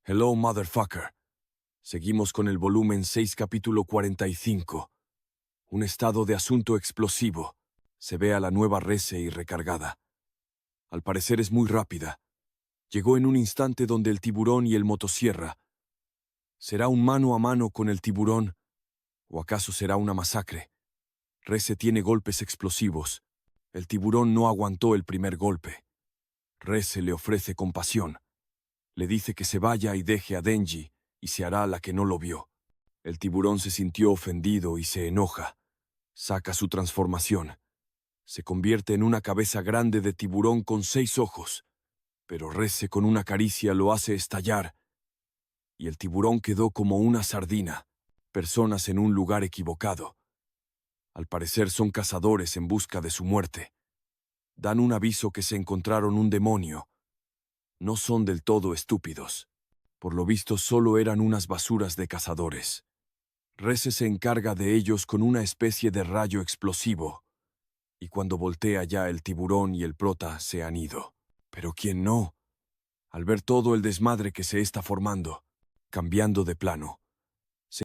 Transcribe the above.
Hello, motherfucker. Seguimos con el volumen 6, capítulo 45. Un estado de asunto explosivo. Se ve a la nueva Rese y recargada. Al parecer es muy rápida. Llegó en un instante donde el tiburón y el motosierra. ¿Será un mano a mano con el tiburón? ¿O acaso será una masacre? Rese tiene golpes explosivos. El tiburón no aguantó el primer golpe. Rese le ofrece compasión. Le dice que se vaya y deje a Denji, y se hará la que no lo vio. El tiburón se sintió ofendido y se enoja. Saca su transformación. Se convierte en una cabeza grande de tiburón con 6 ojos. Pero Rese con una caricia lo hace estallar. Y el tiburón quedó como una sardina. Personas en un lugar equivocado. Al parecer son cazadores en busca de su muerte. Dan un aviso que se encontraron un demonio. No son del todo estúpidos. Por lo visto solo eran unas basuras de cazadores. Rese se encarga de ellos con una especie de rayo explosivo. Y cuando voltea ya el tiburón y el prota se han ido. Pero ¿quién no? Al ver todo el desmadre que se está formando, cambiando de plano.